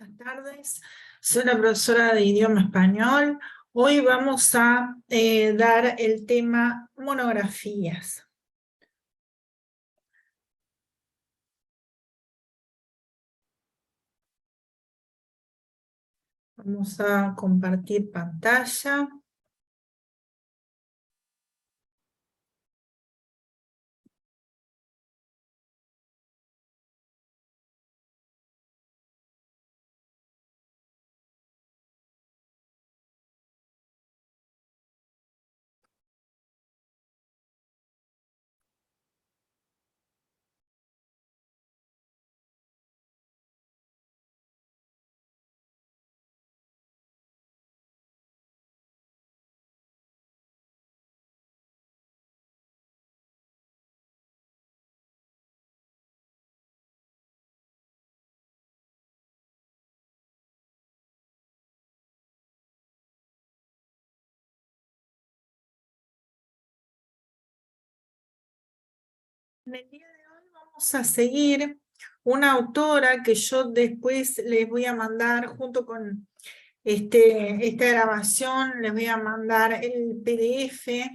Buenas tardes, soy la profesora de idioma español. Hoy vamos a dar el tema monografías. Vamos a compartir pantalla. En el día de hoy vamos a seguir una autora que yo después les voy a mandar junto con esta grabación, les voy a mandar el PDF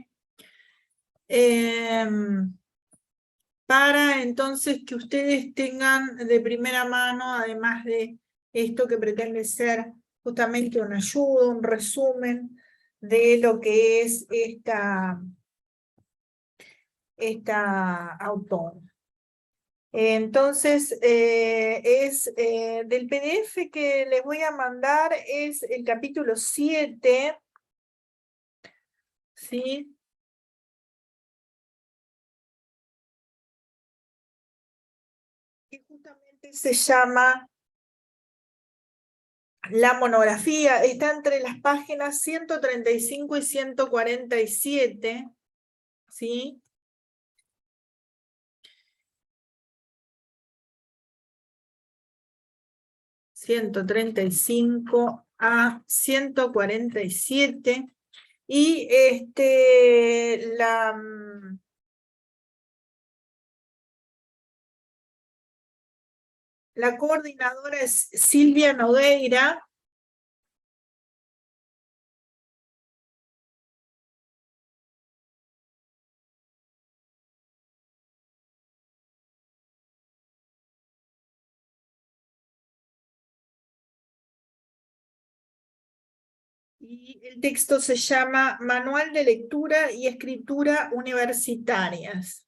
para entonces que ustedes tengan de primera mano, además de esto que pretende ser justamente una ayuda, un resumen de lo que es esta autora. Entonces, del PDF que les voy a mandar es el capítulo 7, ¿sí? Que justamente se llama la monografía, está entre las páginas 135 y 147, ¿sí? ...135 a 147... y la coordinadora es Silvia Nogueira. Y el texto se llama Manual de Lectura y Escritura Universitarias.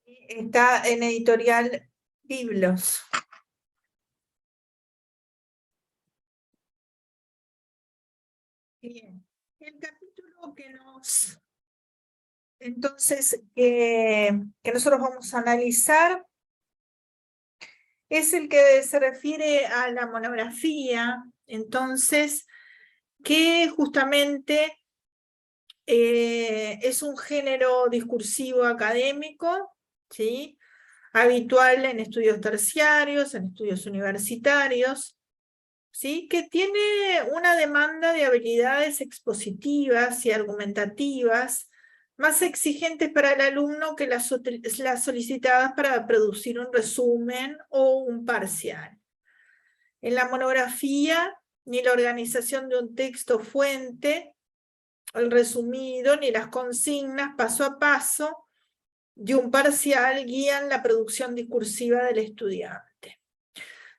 Está en editorial Biblos. Bien. El capítulo que nosotros vamos a analizar es el que se refiere a la monografía, entonces, que justamente es un género discursivo académico, ¿sí? Habitual en estudios terciarios, en estudios universitarios, ¿sí? Que tiene una demanda de habilidades expositivas y argumentativas más exigentes para el alumno que las solicitadas para producir un resumen o un parcial. En la monografía, ni la organización de un texto fuente, el resumido, ni las consignas paso a paso de un parcial guían la producción discursiva del estudiante.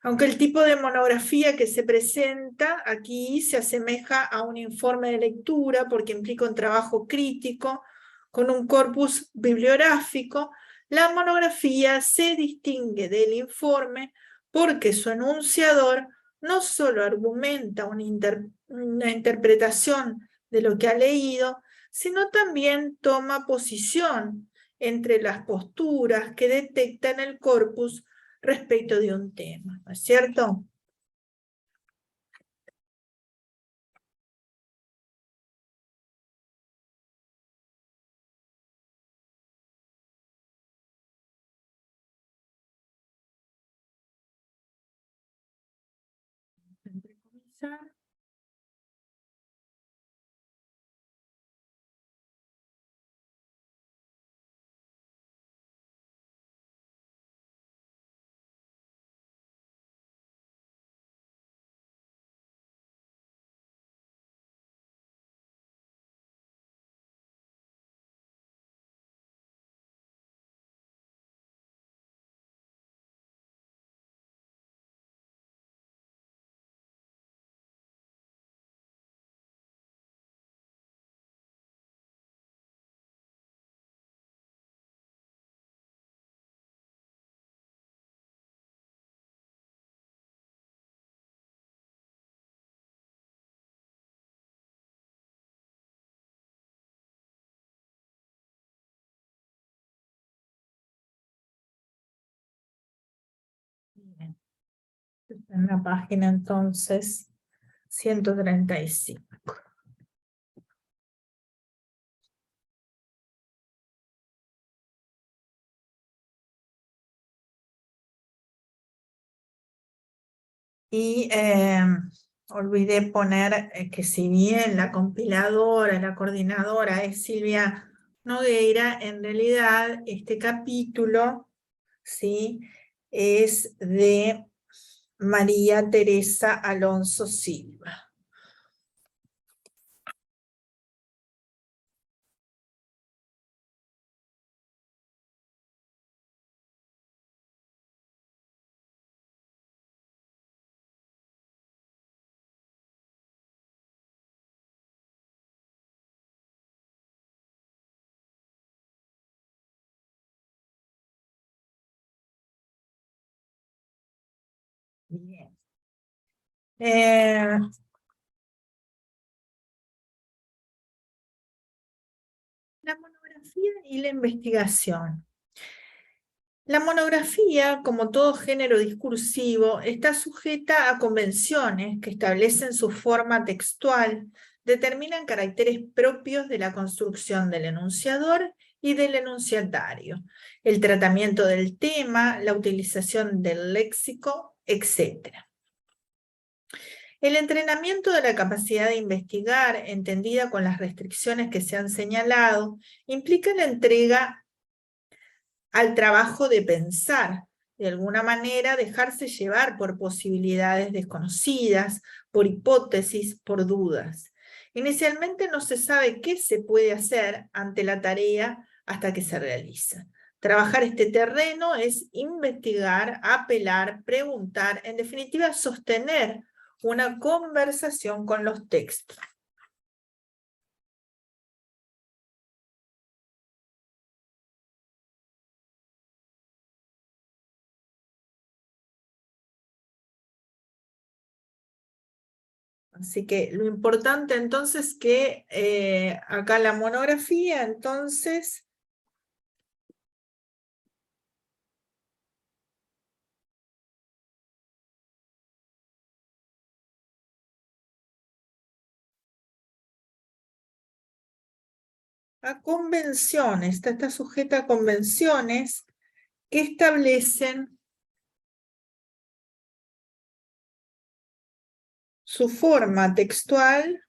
Aunque el tipo de monografía que se presenta aquí se asemeja a un informe de lectura porque implica un trabajo crítico con un corpus bibliográfico, la monografía se distingue del informe porque su enunciador no solo argumenta una interpretación de lo que ha leído, sino también toma posición entre las posturas que detecta en el corpus respecto de un tema, ¿no es cierto? escuchar. Bien. En la página entonces 135. Y olvidé poner que si bien la compiladora, la coordinadora es Silvia Nogueira, en realidad este capítulo, ¿sí?, es de María Teresa Alonso Silva. Bien. La monografía y la investigación. La monografía, como todo género discursivo, está sujeta a convenciones que establecen su forma textual, determinan caracteres propios de la construcción del enunciador y del enunciatario, el tratamiento del tema, la utilización del léxico, etc. El entrenamiento de la capacidad de investigar, entendida con las restricciones que se han señalado, implica la entrega al trabajo de pensar, de alguna manera dejarse llevar por posibilidades desconocidas, por hipótesis, por dudas. Inicialmente no se sabe qué se puede hacer ante la tarea hasta que se realiza. Trabajar este terreno es investigar, apelar, preguntar, en definitiva sostener una conversación con los textos. Así que lo importante entonces que acá la monografía entonces a convenciones, está sujeta a convenciones que establecen su forma textual,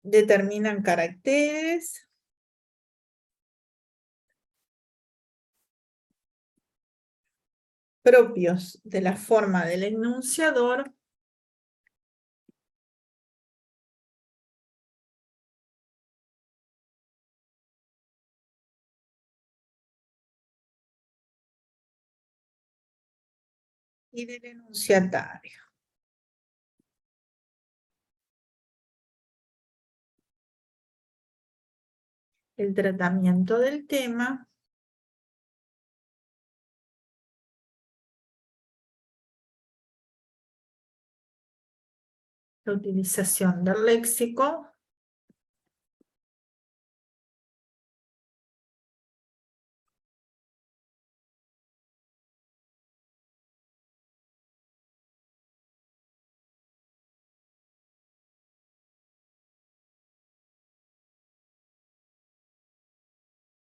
determinan caracteres propios de la forma del enunciador y del enunciatario. El tratamiento del tema, la utilización del léxico,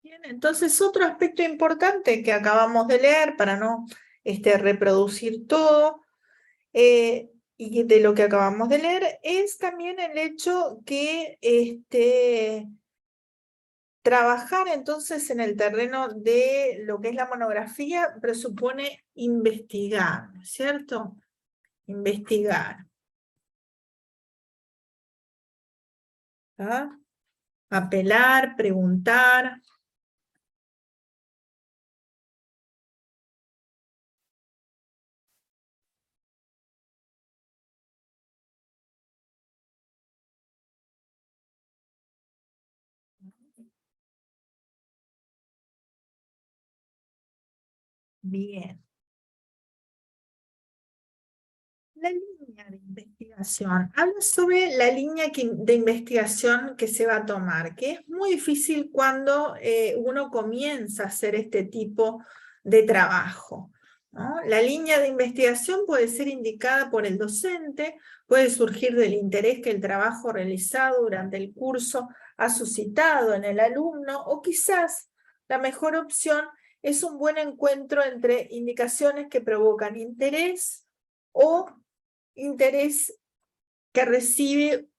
bien, entonces otro aspecto importante que acabamos de leer para no reproducir todo, y de lo que acabamos de leer, es también el hecho que trabajar entonces en el terreno de lo que es la monografía presupone investigar, ¿cierto? Investigar. ¿Ah? Apelar, preguntar. Bien. La línea de investigación. Habla sobre la línea de investigación que se va a tomar, que es muy difícil cuando uno comienza a hacer este tipo de trabajo, ¿no? La línea de investigación puede ser indicada por el docente, puede surgir del interés que el trabajo realizado durante el curso ha suscitado en el alumno, o quizás la mejor opción es un buen encuentro entre indicaciones que provocan interés o interés que recibe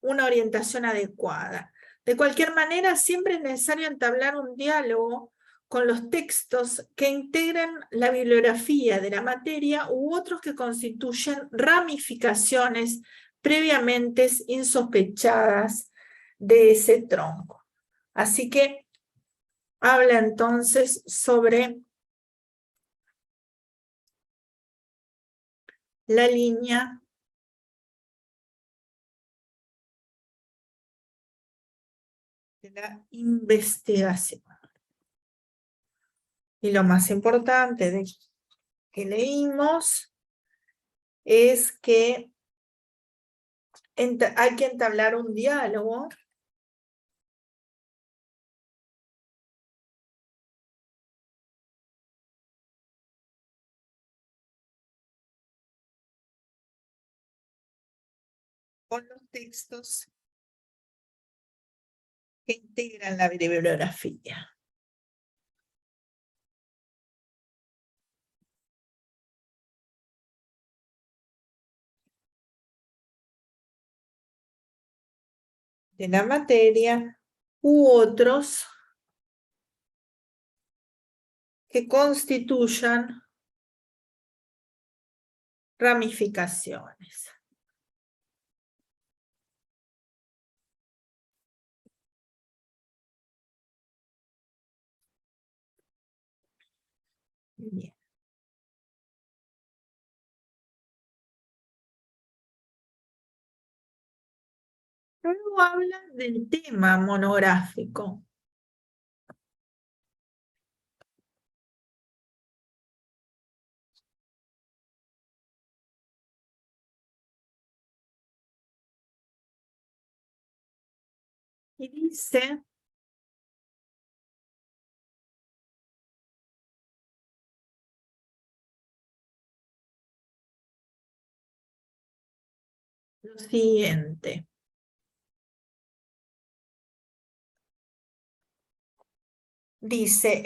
una orientación adecuada. De cualquier manera, siempre es necesario entablar un diálogo con los textos que integran la bibliografía de la materia u otros que constituyen ramificaciones previamente insospechadas de ese tronco. Así que habla entonces sobre la línea de la investigación. Y lo más importante de que leímos es que hay que entablar un diálogo con los textos que integran la bibliografía. De la materia u otros que constituyan ramificaciones. Bien. Luego habla del tema monográfico. Y dice lo siguiente. Dice,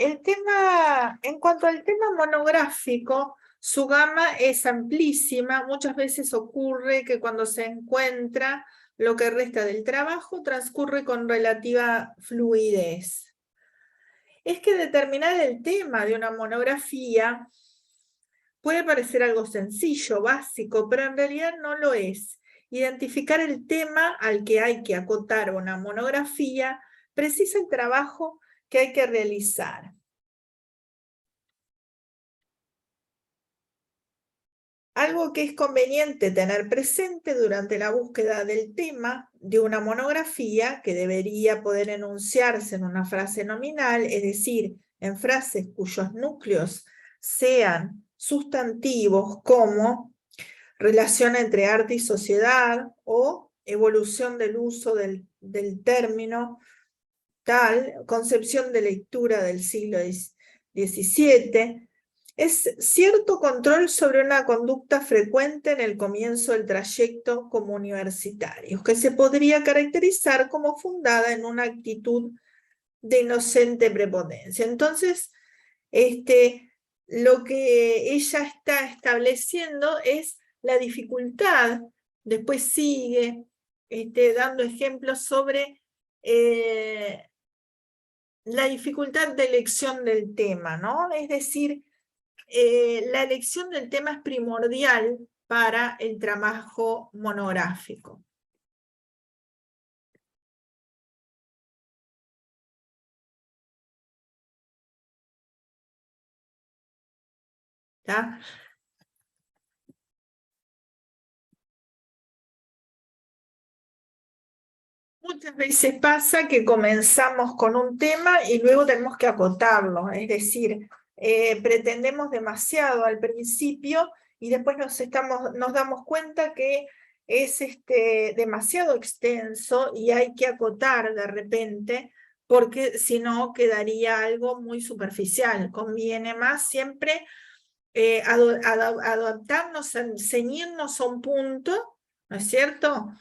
en cuanto al tema monográfico, su gama es amplísima. Muchas veces ocurre que cuando se encuentra lo que resta del trabajo transcurre con relativa fluidez. Es que determinar el tema de una monografía puede parecer algo sencillo, básico, pero en realidad no lo es. Identificar el tema al que hay que acotar una monografía precisa el trabajo que hay que realizar. Algo que es conveniente tener presente durante la búsqueda del tema de una monografía, que debería poder enunciarse en una frase nominal, es decir, en frases cuyos núcleos sean sustantivos como relación entre arte y sociedad o evolución del uso del término tal, concepción de lectura del siglo XVII, es cierto control sobre una conducta frecuente en el comienzo del trayecto como universitario, que se podría caracterizar como fundada en una actitud de inocente prepotencia. Entonces, lo que ella está estableciendo es La dificultad después sigue dando ejemplos sobre la dificultad de elección del tema, ¿no? Es decir, la elección del tema es primordial para el trabajo monográfico. ¿Tá? Muchas veces pasa que comenzamos con un tema y luego tenemos que acotarlo, es decir, pretendemos demasiado al principio y después nos damos cuenta que es demasiado extenso y hay que acotar de repente, porque si no quedaría algo muy superficial. Conviene más siempre adaptarnos, ceñirnos a un punto, ¿no es cierto?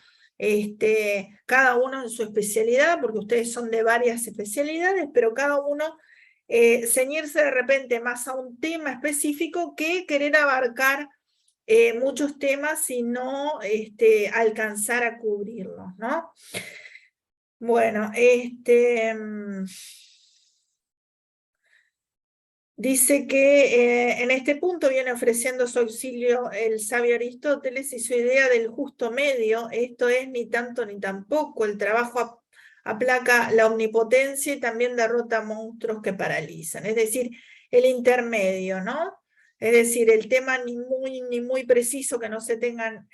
Cada uno en su especialidad, porque ustedes son de varias especialidades, pero cada uno ceñirse de repente más a un tema específico que querer abarcar muchos temas y no alcanzar a cubrirlos, ¿no? Bueno, dice que en este punto viene ofreciendo su auxilio el sabio Aristóteles y su idea del justo medio, esto es ni tanto ni tampoco, el trabajo aplaca la omnipotencia y también derrota monstruos que paralizan, es decir, el intermedio, ¿no? Es decir, el tema ni muy preciso que no se tengan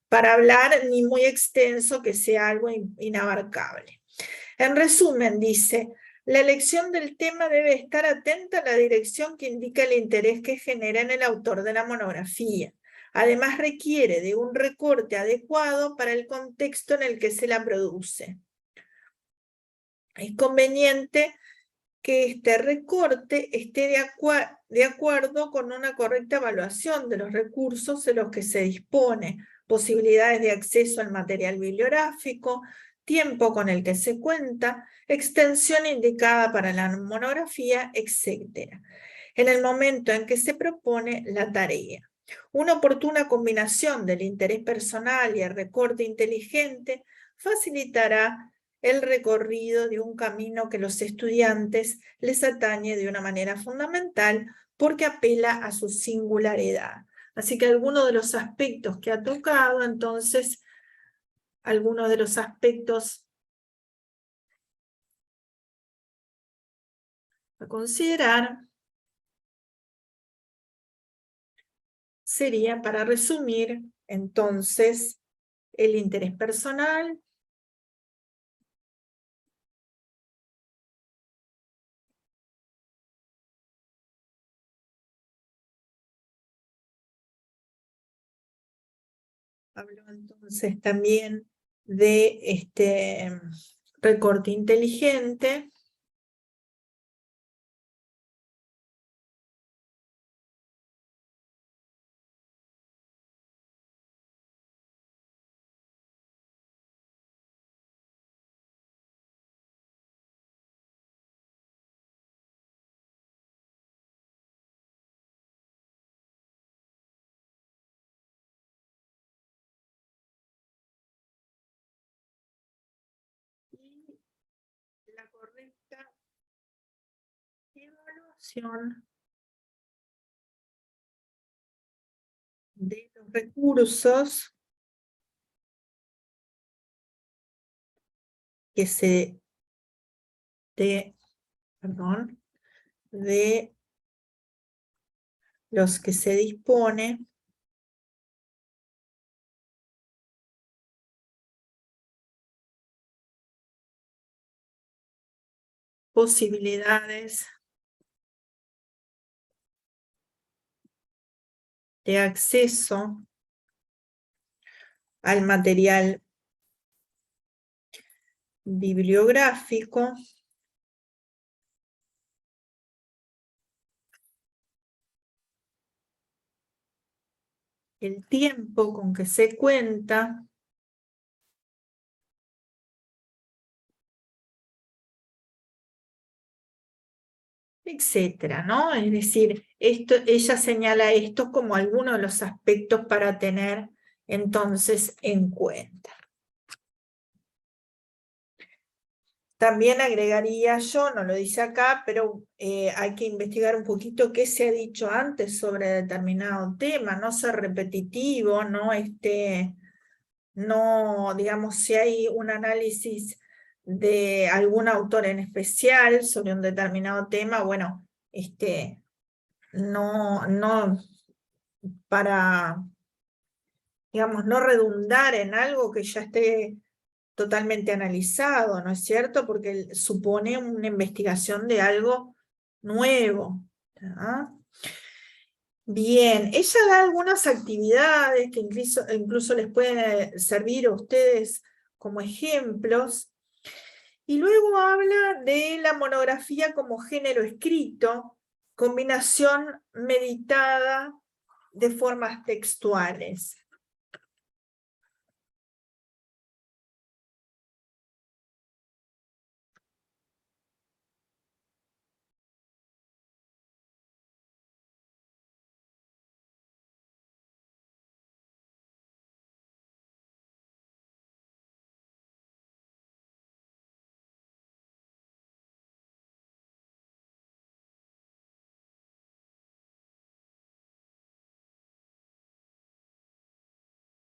para hablar, ni muy extenso que sea algo inabarcable. En resumen, dice, la elección del tema debe estar atenta a la dirección que indica el interés que genera en el autor de la monografía. Además, requiere de un recorte adecuado para el contexto en el que se la produce. Es conveniente que este recorte esté de acuerdo con una correcta evaluación de los recursos en los que se dispone, posibilidades de acceso al material bibliográfico, tiempo con el que se cuenta, extensión indicada para la monografía, etc. En el momento en que se propone la tarea. Una oportuna combinación del interés personal y el recorte inteligente facilitará el recorrido de un camino que los estudiantes les atañe de una manera fundamental porque apela a su singularidad. Así que algunos de los aspectos que ha tocado, entonces, algunos de los aspectos a considerar serían, para resumir, entonces, el interés personal, habló entonces también de recorte inteligente, y la correcta evaluación de los recursos que de los que se dispone posibilidades de acceso al material bibliográfico el tiempo con que se cuenta etcétera, ¿no? Es decir, ella señala esto como algunos de los aspectos para tener entonces en cuenta. También agregaría yo, no lo dice acá, pero hay que investigar un poquito qué se ha dicho antes sobre determinado tema, no ser repetitivo, no, digamos, si hay un análisis de algún autor en especial sobre un determinado tema, bueno, no para, digamos, no redundar en algo que ya esté totalmente analizado, ¿no es cierto? Porque supone una investigación de algo nuevo. ¿Ah? Bien, ella da algunas actividades que incluso les pueden servir a ustedes como ejemplos, y luego habla de la monografía como género escrito, combinación meditada de formas textuales.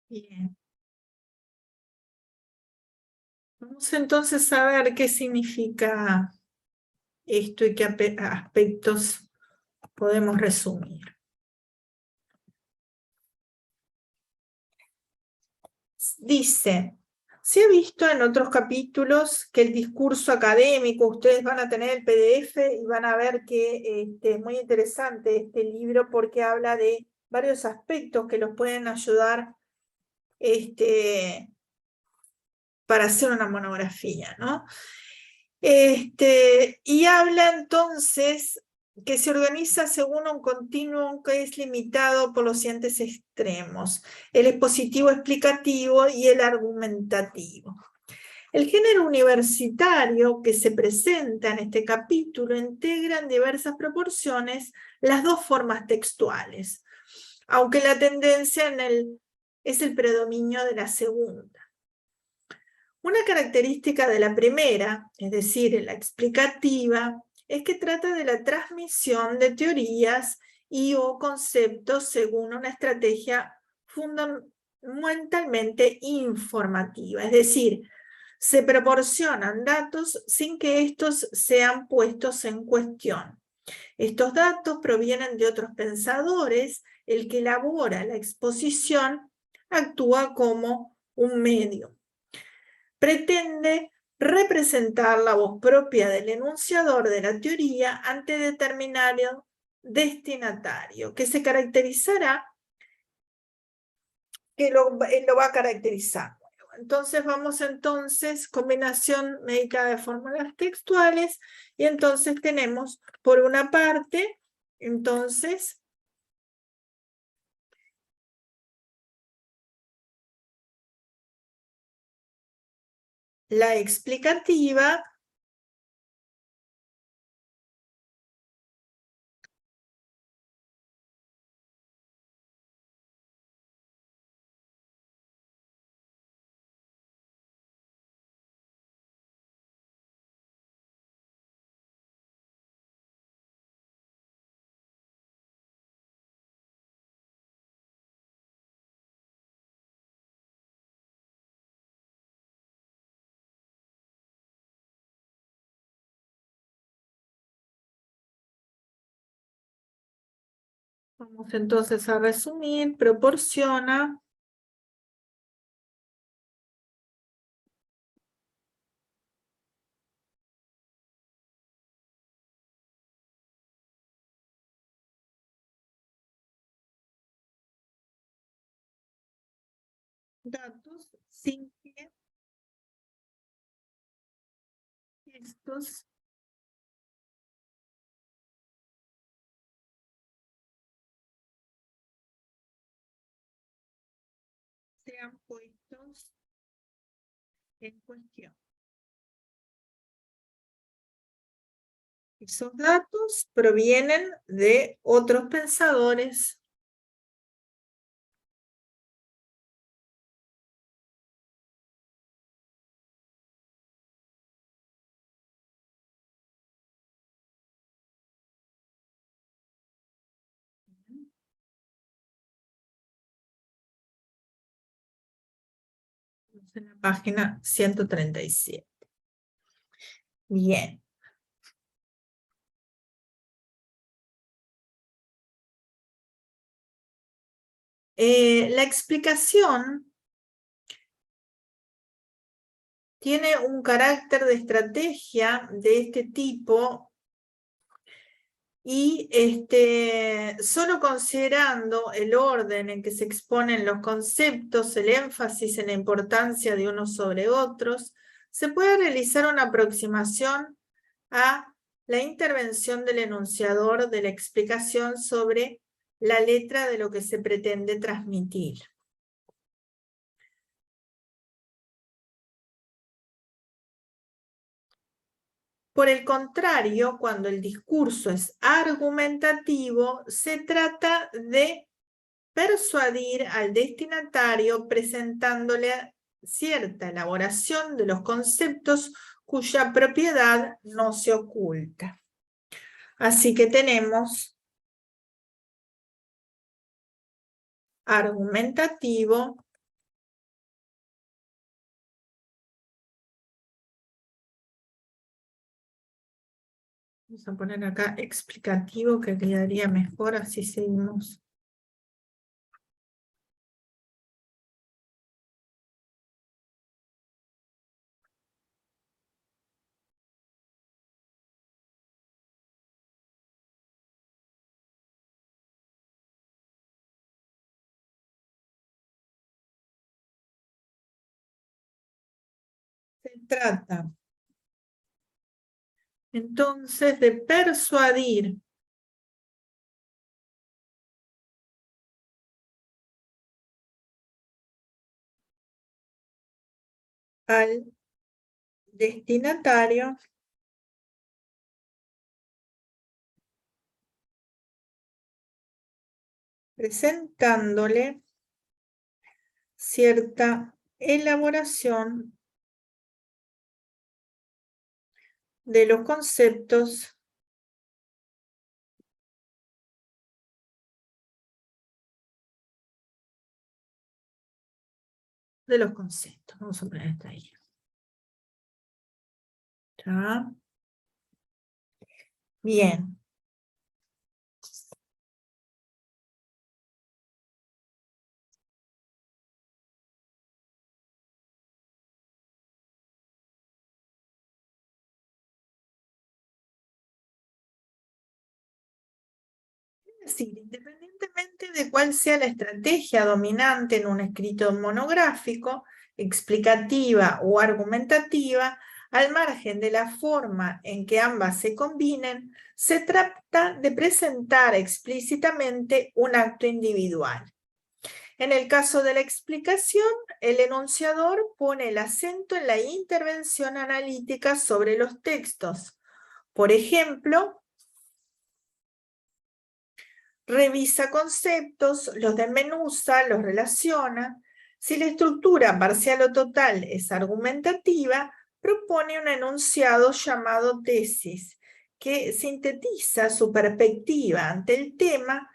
Bien. Vamos entonces a ver qué significa esto y qué aspectos podemos resumir. Dice, se ha visto en otros capítulos que el discurso académico, ustedes van a tener el PDF y van a ver que es muy interesante este libro porque habla de varios aspectos que los pueden ayudar para hacer una monografía, ¿no? Y habla entonces que se organiza según un continuum que es limitado por los siguientes extremos: el expositivo explicativo y el argumentativo. El género universitario que se presenta en este capítulo integra en diversas proporciones las dos formas textuales, aunque la tendencia es el predominio de la segunda. Una característica de la primera, es decir, la explicativa, es que trata de la transmisión de teorías y o conceptos según una estrategia fundamentalmente informativa, es decir, se proporcionan datos sin que estos sean puestos en cuestión. Estos datos provienen de otros pensadores, el que elabora la exposición actúa como un medio. Pretende representar la voz propia del enunciador de la teoría ante determinado destinatario, que se caracterizará, que lo va a caracterizar. Entonces vamos combinación meditada de fórmulas textuales, y entonces tenemos por una parte, entonces, la explicativa, vamos entonces a resumir, proporciona datos sin que estos sean puestos en cuestión. Esos datos provienen de otros pensadores. En la página 137. Bien. La explicación tiene un carácter de estrategia de este tipo y solo considerando el orden en que se exponen los conceptos, el énfasis en la importancia de unos sobre otros, se puede realizar una aproximación a la intervención del enunciador de la explicación sobre la letra de lo que se pretende transmitir. Por el contrario, cuando el discurso es argumentativo, se trata de persuadir al destinatario presentándole cierta elaboración de los conceptos cuya propiedad no se oculta. Así que tenemos argumentativo, vamos a poner acá explicativo, que quedaría mejor, así seguimos. Se trata entonces de persuadir al destinatario presentándole cierta elaboración de los conceptos Vamos a poner esta ahí. ¿Ya? Bien. Es decir, independientemente de cuál sea la estrategia dominante en un escrito monográfico, explicativa o argumentativa, al margen de la forma en que ambas se combinen, se trata de presentar explícitamente un acto individual. En el caso de la explicación, el enunciador pone el acento en la intervención analítica sobre los textos. Por ejemplo, revisa conceptos, los desmenuza, los relaciona. Si la estructura parcial o total es argumentativa, propone un enunciado llamado tesis, que sintetiza su perspectiva ante el tema.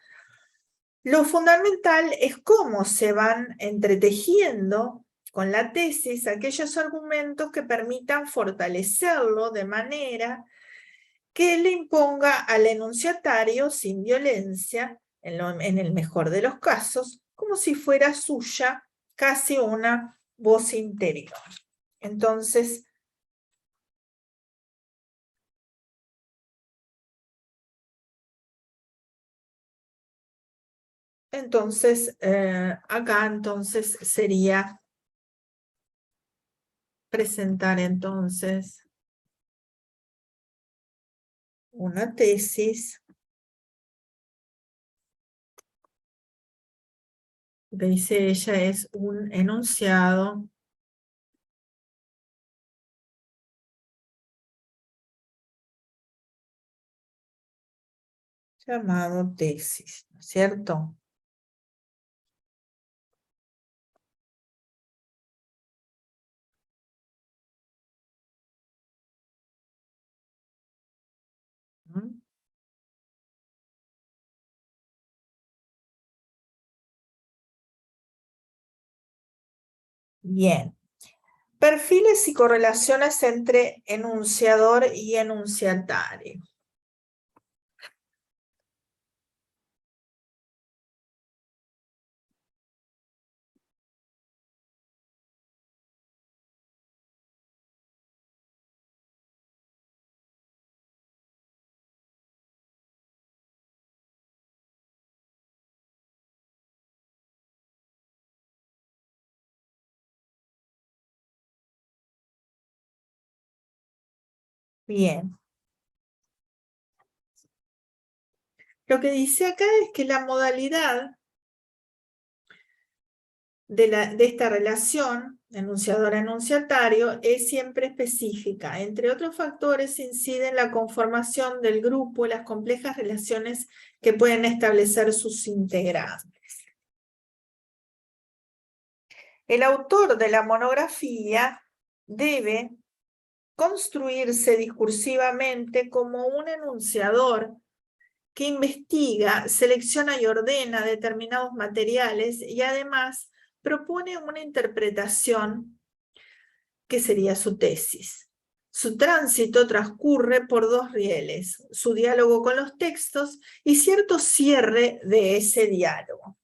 Lo fundamental es cómo se van entretejiendo con la tesis aquellos argumentos que permitan fortalecerlo de manera que le imponga al enunciatario sin violencia, en el mejor de los casos, como si fuera suya casi una voz interior. Entonces, acá entonces sería presentar entonces una tesis. Lo que dice ella es un enunciado llamado tesis, ¿no es cierto? ¿Mm? Bien. Perfiles y correlaciones entre enunciador y enunciatario. Bien. Lo que dice acá es que la modalidad de esta relación enunciador-enunciatario es siempre específica. Entre otros factores inciden la conformación del grupo y las complejas relaciones que pueden establecer sus integrantes. El autor de la monografía debe construirse discursivamente como un enunciador que investiga, selecciona y ordena determinados materiales y además propone una interpretación que sería su tesis. Su tránsito transcurre por dos rieles, su diálogo con los textos y cierto cierre de ese diálogo.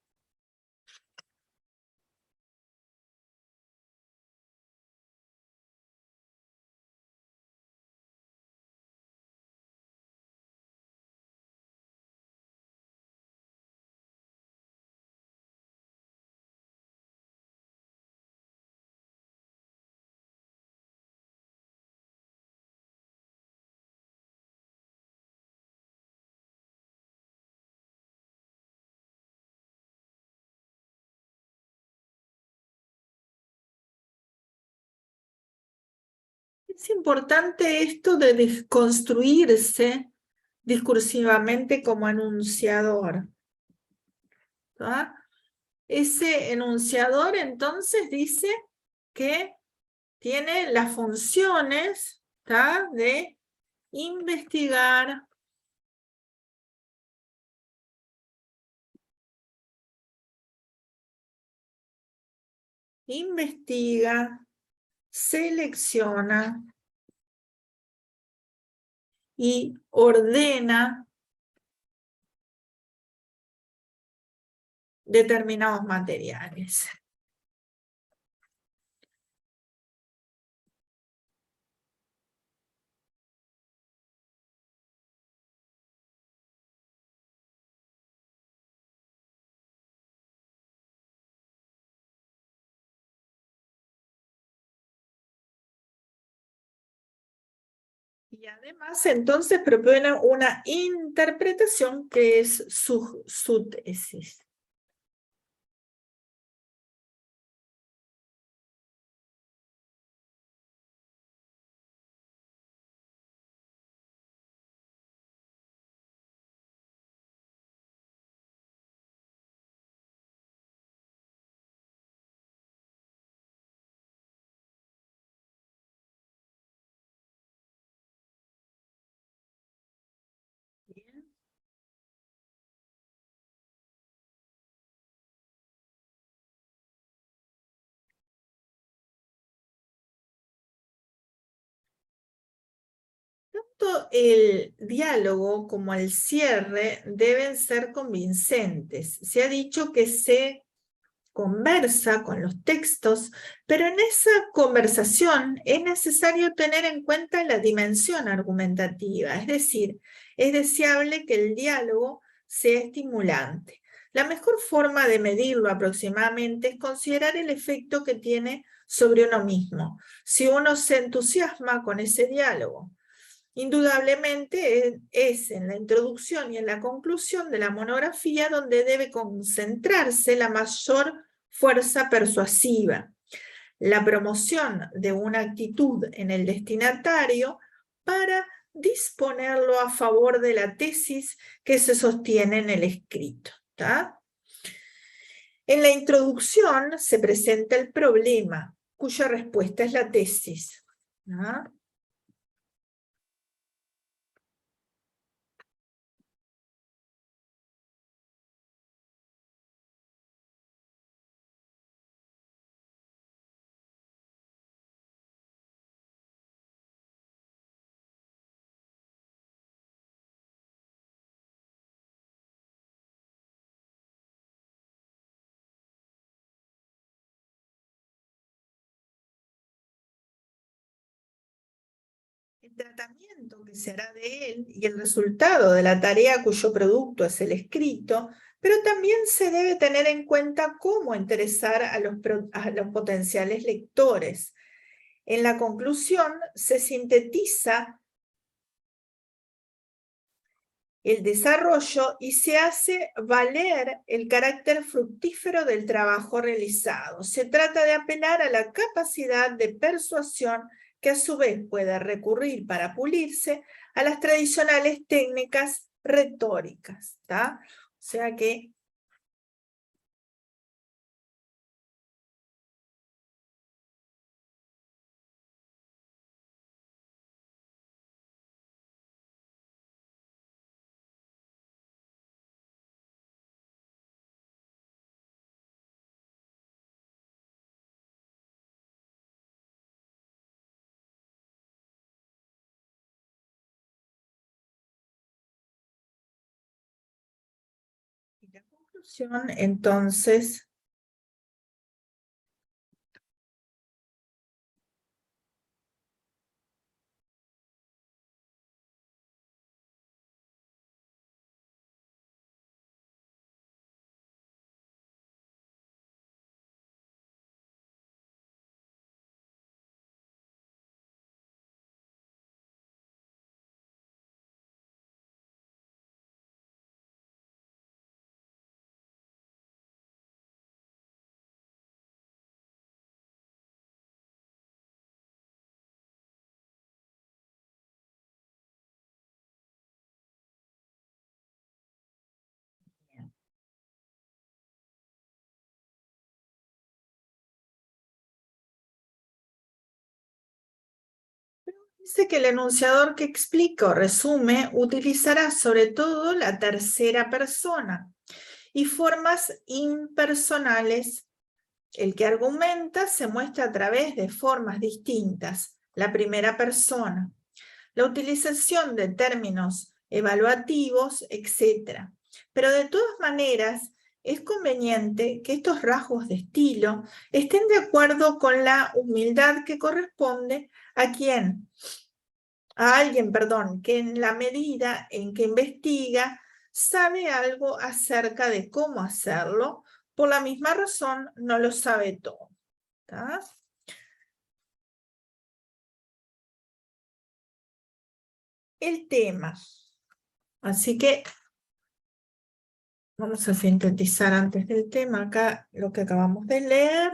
Es importante esto de construirse discursivamente como enunciador. ¿Tá? Ese enunciador entonces dice que tiene las funciones, ¿tá?, de investigar, investiga, selecciona y ordena determinados materiales. Y además entonces propone una interpretación que es su tesis. Bien. Tanto el diálogo como el cierre deben ser convincentes. Se ha dicho que se conversa con los textos, pero en esa conversación es necesario tener en cuenta la dimensión argumentativa, es decir, es deseable que el diálogo sea estimulante. La mejor forma de medirlo aproximadamente es considerar el efecto que tiene sobre uno mismo, si uno se entusiasma con ese diálogo. Indudablemente es en la introducción y en la conclusión de la monografía donde debe concentrarse la mayor fuerza persuasiva, la promoción de una actitud en el destinatario para disponerlo a favor de la tesis que se sostiene en el escrito. ¿Tá? En la introducción se presenta el problema, cuya respuesta es la tesis. ¿Tá? El tratamiento que se hará de él y el resultado de la tarea cuyo producto es el escrito, pero también se debe tener en cuenta cómo interesar a los potenciales lectores. En la conclusión se sintetiza el desarrollo y se hace valer el carácter fructífero del trabajo realizado. Se trata de apelar a la capacidad de persuasión que a su vez puede recurrir para pulirse a las tradicionales técnicas retóricas. ¿Tá? O sea que la conclusión, entonces, dice que el enunciador que explica o resume utilizará sobre todo la tercera persona y formas impersonales. El que argumenta se muestra a través de formas distintas, la primera persona, la utilización de términos evaluativos, etc. Pero de todas maneras, es conveniente que estos rasgos de estilo estén de acuerdo con la humildad que corresponde a alguien, que en la medida en que investiga, sabe algo acerca de cómo hacerlo, por la misma razón no lo sabe todo. ¿Tá? El tema. Así que vamos a sintetizar antes del tema acá lo que acabamos de leer.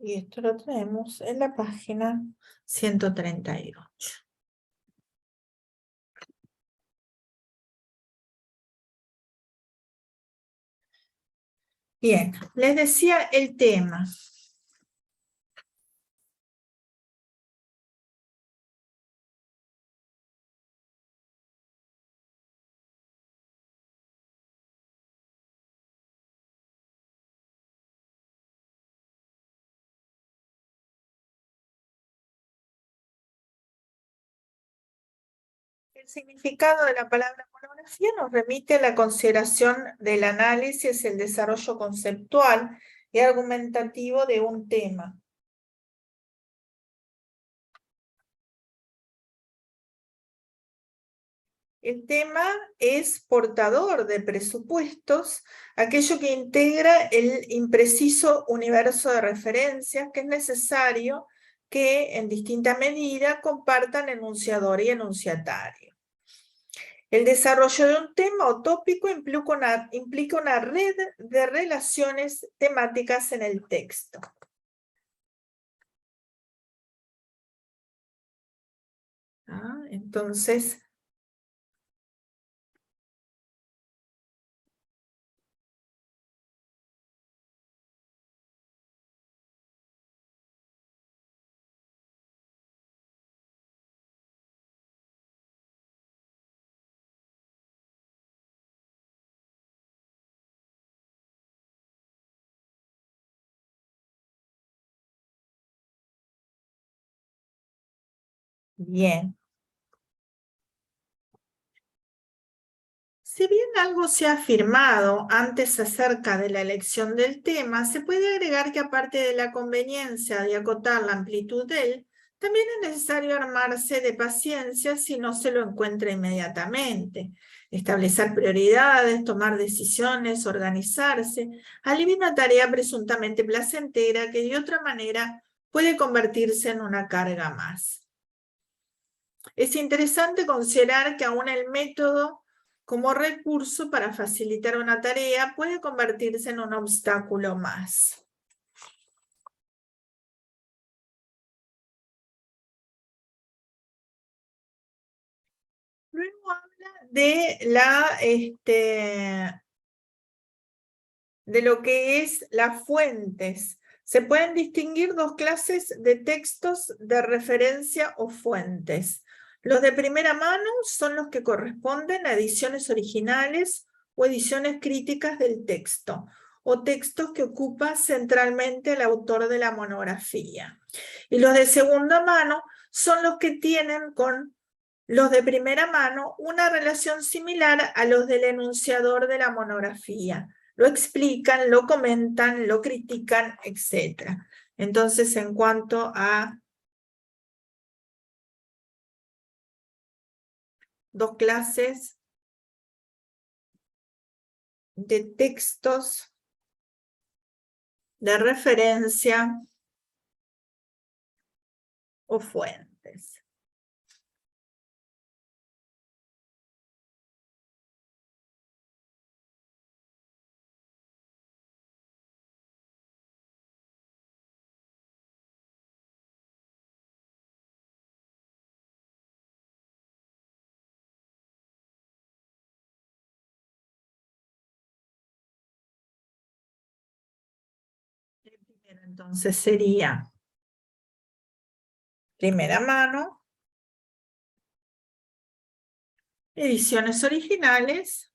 Y esto lo tenemos en la página 138. Bien, les decía el tema. El significado de la palabra monografía nos remite a la consideración del análisis, el desarrollo conceptual y argumentativo de un tema. El tema es portador de presupuestos, aquello que integra el impreciso universo de referencias que es necesario que en distinta medida compartan enunciador y enunciatario. El desarrollo de un tema o tópico implica una red de relaciones temáticas en el texto. Entonces, bien. Si bien algo se ha afirmado antes acerca de la elección del tema, se puede agregar que aparte de la conveniencia de acotar la amplitud de él, también es necesario armarse de paciencia si no se lo encuentra inmediatamente. Establecer prioridades, tomar decisiones, organizarse, alivia una tarea presuntamente placentera que de otra manera puede convertirse en una carga más. Es interesante considerar que aún el método como recurso para facilitar una tarea puede convertirse en un obstáculo más. Luego habla de lo que es las fuentes. Se pueden distinguir dos clases de textos de referencia o fuentes. Los de primera mano son los que corresponden a ediciones originales o ediciones críticas del texto, o textos que ocupa centralmente el autor de la monografía. Y los de segunda mano son los que tienen con los de primera mano una relación similar a los del enunciador de la monografía. Lo explican, lo comentan, lo critican, etc. Entonces, en cuanto a dos clases de textos de referencia o fuentes. El primero, entonces, sería primera mano, ediciones originales,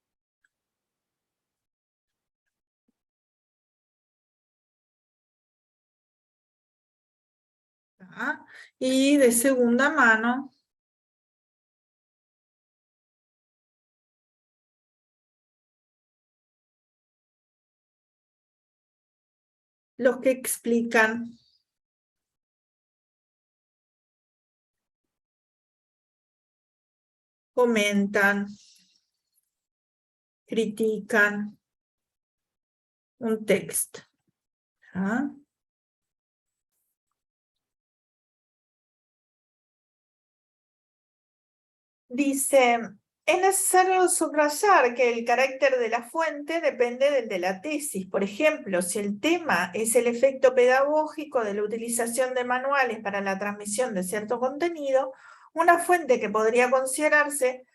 y de segunda mano, los que explican, comentan, critican un texto. Dice, Es necesario subrayar que el carácter de la fuente depende del de la tesis. Por ejemplo, si el tema es el efecto pedagógico de la utilización de manuales para la transmisión de cierto contenido, una fuente que podría considerarse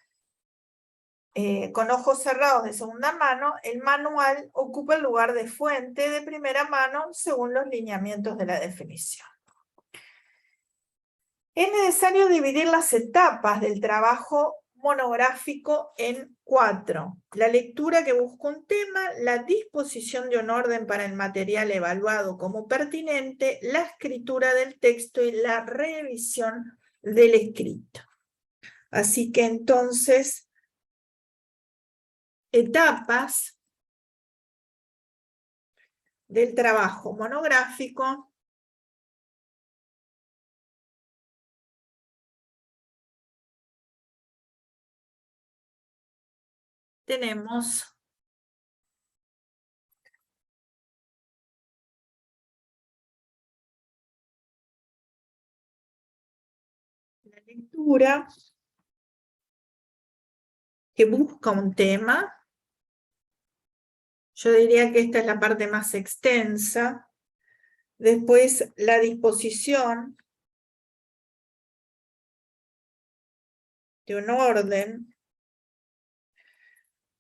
con ojos cerrados de segunda mano, el manual ocupa el lugar de fuente de primera mano según los lineamientos de la definición. Es necesario dividir las etapas del trabajo monográfico en 4. La lectura que busca un tema, la disposición de un orden para el material evaluado como pertinente, la escritura del texto y la revisión del escrito. Así que entonces, etapas del trabajo monográfico. Tenemos la lectura que busca un tema. Yo diría que esta es la parte más extensa. Después, la disposición de un orden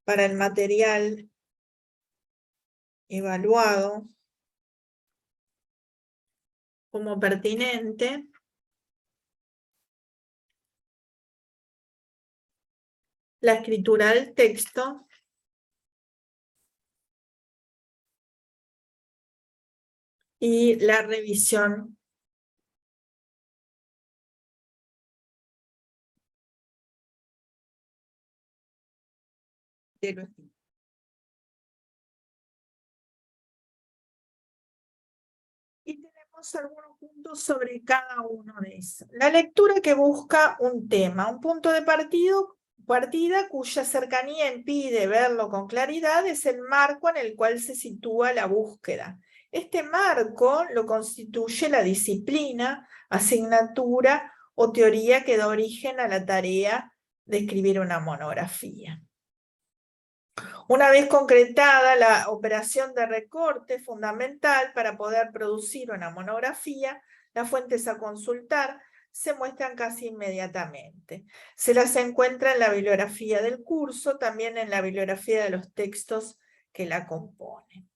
para el material evaluado como pertinente. La escritura del texto. Y la revisión de lo escrito. Y tenemos algunos puntos sobre cada uno de esos. La lectura que busca un tema, un punto de partida cuya cercanía impide verlo con claridad es el marco en el cual se sitúa la búsqueda. Este marco lo constituye la disciplina, asignatura o teoría que da origen a la tarea de escribir una monografía. Una vez concretada la operación de recorte fundamental para poder producir una monografía, las fuentes a consultar se muestran casi inmediatamente. Se las encuentra en la bibliografía del curso, también en la bibliografía de los textos que la componen.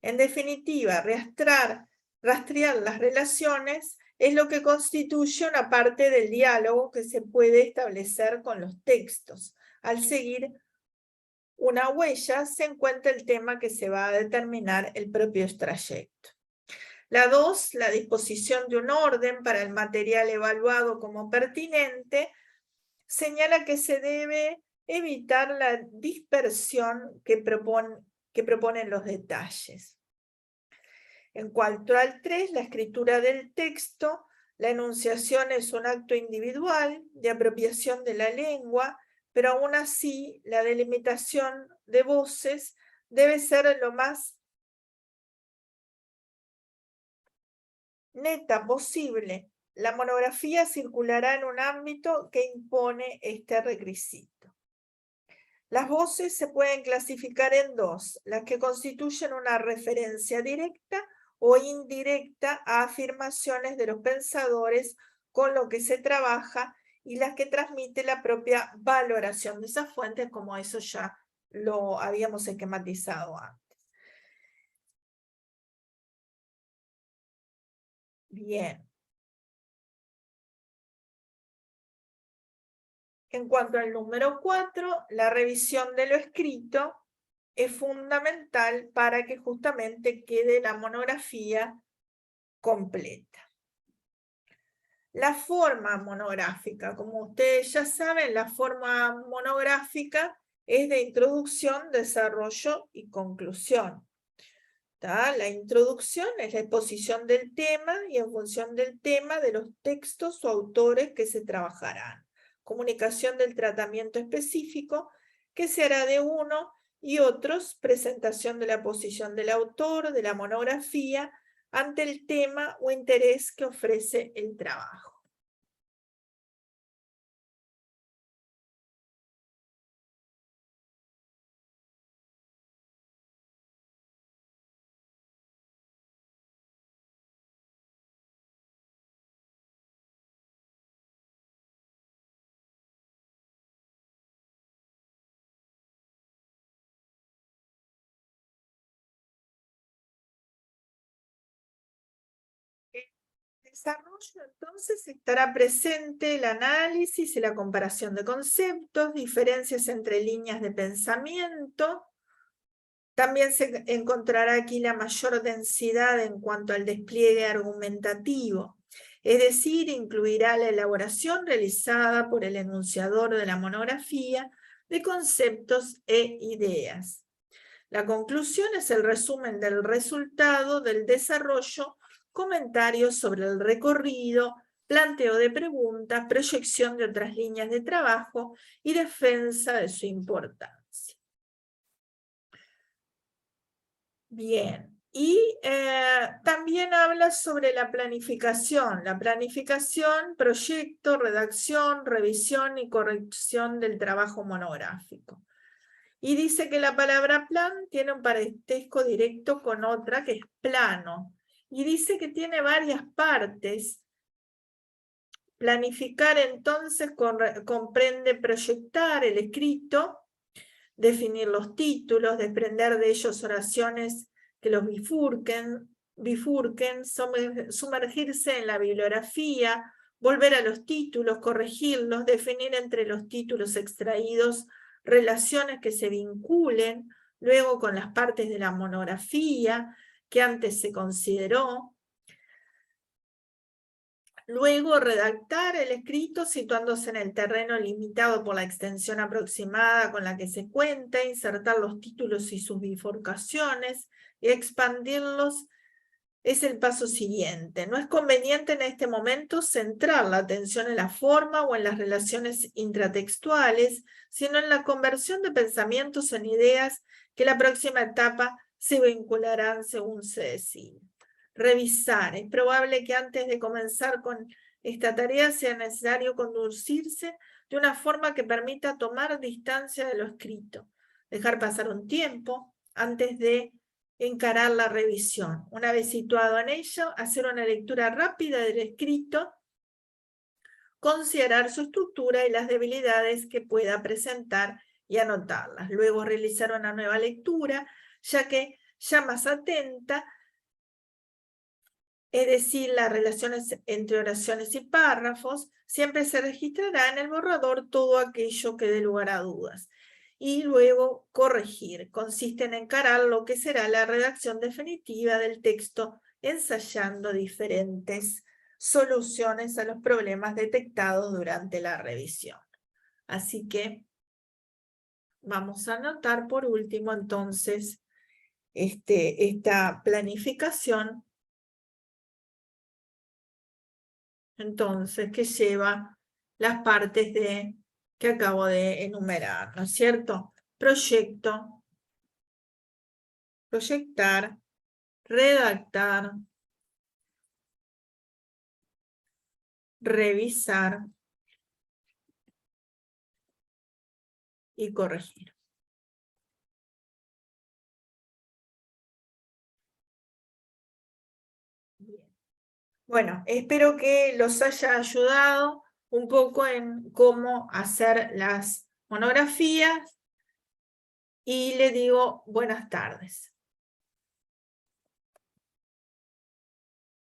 En definitiva, rastrear las relaciones es lo que constituye una parte del diálogo que se puede establecer con los textos. Al seguir una huella se encuentra el tema que se va a determinar el propio trayecto. La 2, la disposición de un orden para el material evaluado como pertinente, señala que se debe evitar la dispersión que proponen los detalles. En cuanto al 3, la escritura del texto, la enunciación es un acto individual de apropiación de la lengua, pero aún así la delimitación de voces debe ser lo más neta posible. La monografía circulará en un ámbito que impone este requisito. Las voces se pueden clasificar en dos, las que constituyen una referencia directa o indirecta a afirmaciones de los pensadores con lo que se trabaja y las que transmite la propia valoración de esas fuentes, como eso ya lo habíamos esquematizado antes. Bien. En cuanto al número 4, la revisión de lo escrito es fundamental para que justamente quede la monografía completa. La forma monográfica, como ustedes ya saben, la forma monográfica es de introducción, desarrollo y conclusión. La introducción es la exposición del tema y en función del tema de los textos o autores que se trabajarán. Comunicación del tratamiento específico que se hará de uno y otros, presentación de la posición del autor, de la monografía, ante el tema o interés que ofrece el trabajo. desarrollo, entonces, estará presente el análisis y la comparación de conceptos, diferencias entre líneas de pensamiento. También se encontrará aquí la mayor densidad en cuanto al despliegue argumentativo, es decir, incluirá la elaboración realizada por el enunciador de la monografía de conceptos e ideas. La conclusión es el resumen del resultado del desarrollo, comentarios sobre el recorrido, planteo de preguntas, proyección de otras líneas de trabajo y defensa de su importancia. Bien, y también habla sobre la planificación, proyecto, redacción, revisión y corrección del trabajo monográfico. Y dice que la palabra plan tiene un parentesco directo con otra que es plano. Y dice que tiene varias partes. Planificar entonces comprende proyectar el escrito, definir los títulos, desprender de ellos oraciones que los bifurquen, sumergirse en la bibliografía, volver a los títulos, corregirlos, definir entre los títulos extraídos relaciones que se vinculen luego con las partes de la monografía que antes se consideró. Luego, redactar el escrito situándose en el terreno limitado por la extensión aproximada con la que se cuenta, insertar los títulos y sus bifurcaciones y expandirlos es el paso siguiente. No es conveniente en este momento centrar la atención en la forma o en las relaciones intratextuales, sino en la conversión de pensamientos en ideas que la próxima etapa se vincularán según se decide. Revisar. Es probable que antes de comenzar con esta tarea sea necesario conducirse de una forma que permita tomar distancia de lo escrito, dejar pasar un tiempo antes de encarar la revisión. Una vez situado en ello, hacer una lectura rápida del escrito, considerar su estructura y las debilidades que pueda presentar y anotarlas. Luego realizar una nueva lectura, ya que ya más atenta, es decir, las relaciones entre oraciones y párrafos, siempre se registrará en el borrador todo aquello que dé lugar a dudas. Y luego corregir. Consiste en encarar lo que será la redacción definitiva del texto, ensayando diferentes soluciones a los problemas detectados durante la revisión. Así que vamos a anotar por último entonces esta planificación. Entonces, que lleva las partes que acabo de enumerar, ¿no es cierto? Proyecto, proyectar, redactar, revisar y corregir. Bien. Bueno, espero que los haya ayudado un poco en cómo hacer las monografías y le digo buenas tardes.